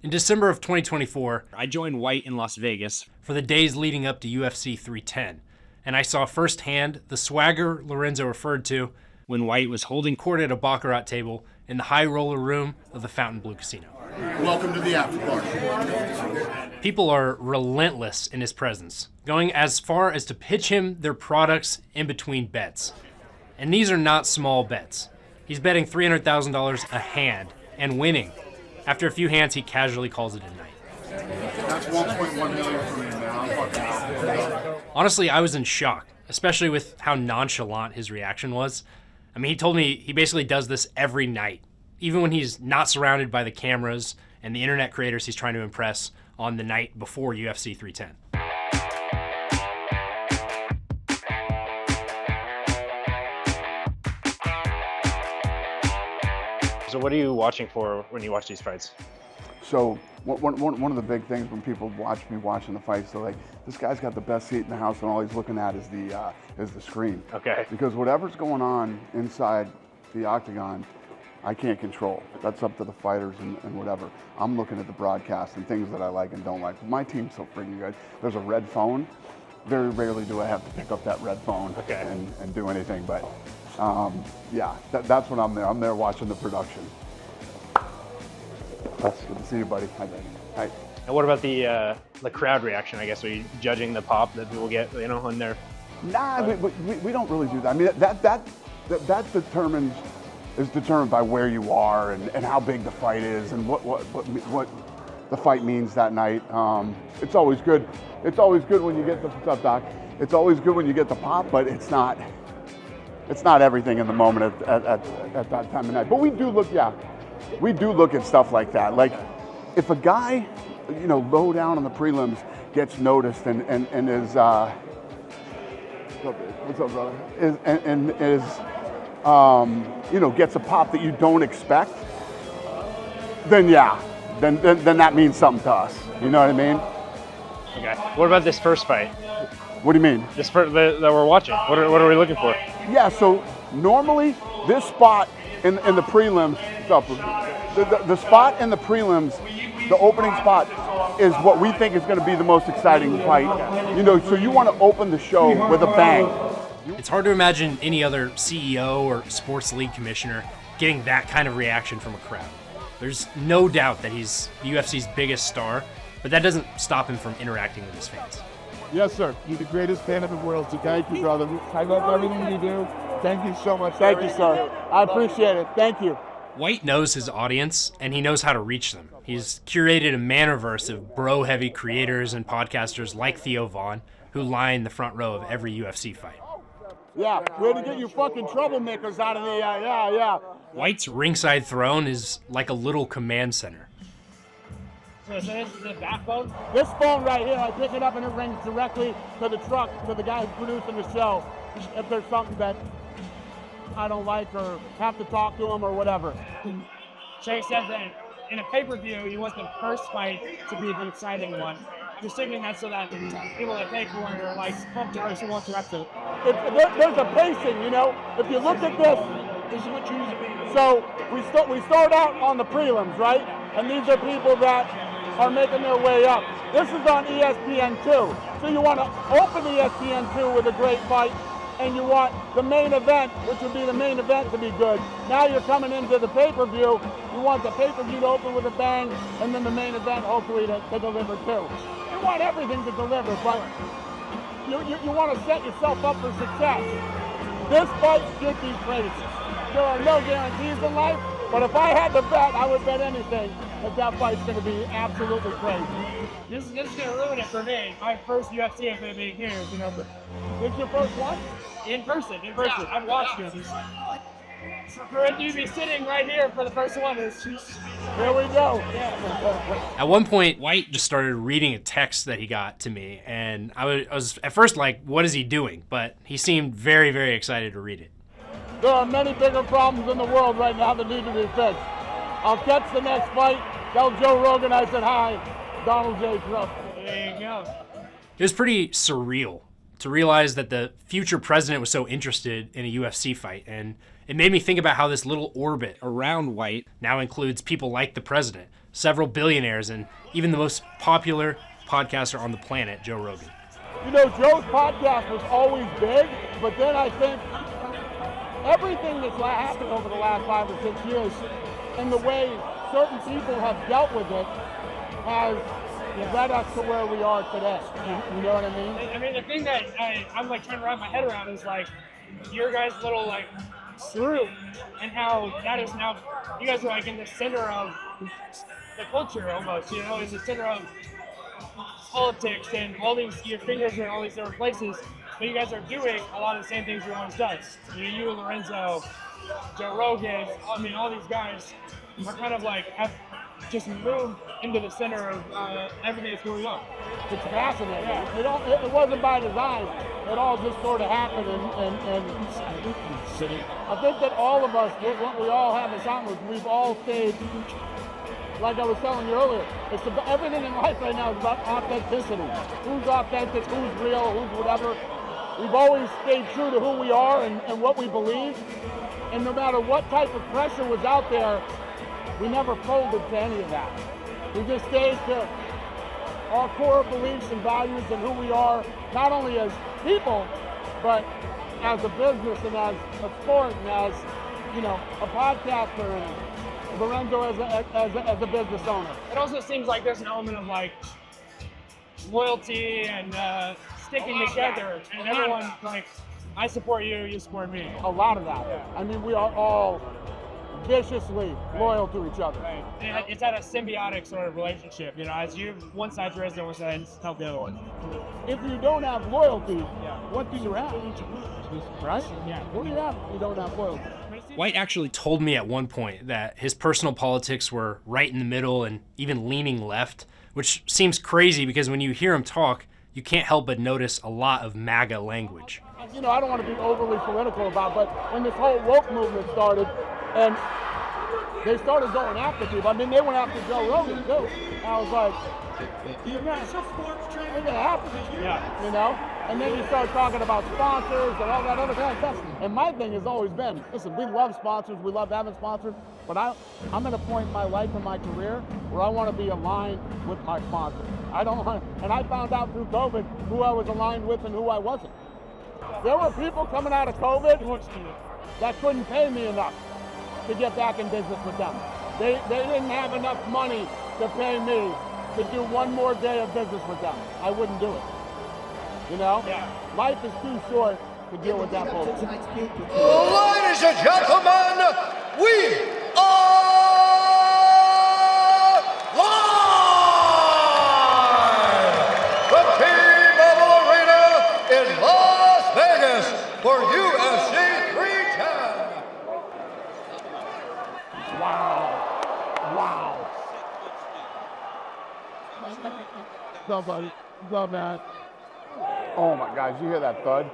In December of 2024, I joined White in Las Vegas for the days leading up to UFC 310, and I saw firsthand the swagger Lorenzo referred to when White was holding court at a baccarat table in the high roller room of the Fontainebleau Casino. Welcome to the after party. People are relentless in his presence, going as far as to pitch him their products in between bets. And these are not small bets. He's betting $300,000 a hand and winning. After a few hands, he casually calls it a night. That's 1.1 million for me, man. Honestly, I was in shock, especially with how nonchalant his reaction was. I mean, he told me he basically does this every night, even when he's not surrounded by the cameras and the internet creators he's trying to impress on the night before UFC 310. So what are you watching for when you watch these fights? So one of the big things when people watch me watching the fights, they're like, this guy's got the best seat in the house, and all he's looking at is the screen. Okay. Because whatever's going on inside the octagon, I can't control. That's up to the fighters and whatever. I'm looking at the broadcast and things that I like and don't like. My team's so freaking good. There's a red phone. Very rarely do I have to pick up that red phone and do anything. But yeah, that's when I'm there. I'm there watching the production. That's good to see you, buddy. Hi. And what about the crowd reaction? I guess are you judging the pop that people get, when they're? Nah, we don't really do that. I mean, that is determined by where you are and how big the fight is and what the fight means that night. It's always good. It's always good when you get the what's up, Doc? It's always good when you get the pop, but it's not everything in the moment at that time of night. But we do look at stuff like that. Like if a guy, low down on the prelims gets noticed and is what's up, brother? Gets a pop that you don't expect, then then that means something to us. You know what I mean? Okay. What about this first fight? What do you mean? This first that we're watching. What are we looking for? Yeah. So normally this spot in the prelims, the spot in the prelims, the opening spot is what we think is going to be the most exciting fight. So you want to open the show with a bang. It's hard to imagine any other CEO or sports league commissioner getting that kind of reaction from a crowd. There's no doubt that he's the UFC's biggest star, but that doesn't stop him from interacting with his fans. Yes, sir. You're the greatest fan in the world, so thank you, brother. I love everything you do. Thank you so much. Thank you, sir. I appreciate it. Thank you. White knows his audience, and he knows how to reach them. He's curated a mannerverse of bro-heavy creators and podcasters like Theo Vaughn, who line the front row of every UFC fight. Yeah, way to get you fucking troublemakers out of the, yeah. White's ringside throne is like a little command center. So this is the backbone? This phone right here, I pick it up and it rings directly to the truck, to the guy who's producing the show. If there's something that I don't like or have to talk to him or whatever. Shay says that in a pay-per-view, you want the first fight to be the exciting one. Just thinking that so that people that pay for it are like pumped or who wants to have to. There's a pacing, If you look at This is what you so we start out on the prelims, right? And these are people that are making their way up. This is on ESPN2. So you want to open ESPN2 with a great fight, and you want the main event, which would be the main event, to be good. Now you're coming into the pay-per-view. You want the pay-per-view to open with a bang, and then the main event hopefully to deliver too. You want everything to deliver, but you want to set yourself up for success. This fight should be crazy. There are no guarantees in life, but if I had to bet, I would bet anything that fight's going to be absolutely crazy. This is going to ruin it for me. My first UFC is going to be here, But It's your first one? in person. Yeah, I've watched it. So for it to be sitting right here for the first one is just... Here we go. At one point, White just started reading a text that he got to me, and I was at first like, what is he doing? But he seemed very, very excited to read it. There are many bigger problems in the world right now that need to be fixed. I'll catch the next fight. Tell Joe Rogan I said hi. Donald J. Trump. There you go. It was pretty surreal to realize that the future president was so interested in a UFC fight, and it made me think about how this little orbit Around White, now includes people like the president, several billionaires, and even the most popular podcaster on the planet, Joe Rogan. You know, Joe's podcast was always big, but then I think everything that's happened over the last 5 or 6 years and the way certain people have dealt with it has led us to where we are today. You know what I mean? I mean, the thing that I'm like trying to wrap my head around is like your guys' little like slew, and how that is now, you guys are like in the center of the culture almost, you know, it's the center of politics and all these, your fingers are in all these different places, but you guys are doing a lot of the same things everyone does. You, Lorenzo, Joe Rogan, I mean, all these guys are kind of like have just moved into the center of everything that's going on. It's fascinating. It wasn't by design. It all just sort of happened, and I think that all of us, what we all have in common, we've all stayed, like I was telling you earlier, it's about, everything in life right now is about authenticity. Who's authentic, who's real, who's whatever. We've always stayed true to who we are and what we believe, and no matter what type of pressure was out there, we never folded to any of that. We just stayed to our core beliefs and values and who we are, not only as people, but as a business and as a sport and as, you know, a podcaster and Lorenzo as a business owner. It also seems like there's an element of like loyalty and sticking together, and everyone like, I support you, you support me. A lot of that. Yeah. I mean, we are all viciously loyal to each other. Right. And it's at a symbiotic sort of relationship, you know, as you, one side's resident, one side help the other one. If you don't have loyalty, what do you have? Right? Yeah. What do you have if you don't have loyalty? White actually told me at one point that his personal politics were right in the middle and even leaning left, which seems crazy because when you hear him talk, you can't help but notice a lot of MAGA language. You know, I don't want to be overly political about it, but when this whole woke movement started, and they started going after people. I mean, they went after Joe Rogan too. I was like, you're gonna happen. Yeah. You know? And then you start talking about sponsors and all that other kind of stuff. And my thing has always been, listen, we love sponsors, we love having sponsors, but I'm at a point in my life and my career where I want to be aligned with my sponsors. And I found out through COVID who I was aligned with and who I wasn't. There were people coming out of COVID that couldn't pay me enough to get back in business with them. They didn't have enough money to pay me to do one more day of business with them. I wouldn't do it. You know? Yeah. Life is too short to deal with that bullshit. Ladies and gentlemen, we are live from T-Mobile Arena in Las Vegas for UFC 310. Wow. What's up, buddy? What's up, man? Oh my God, you hear that thud?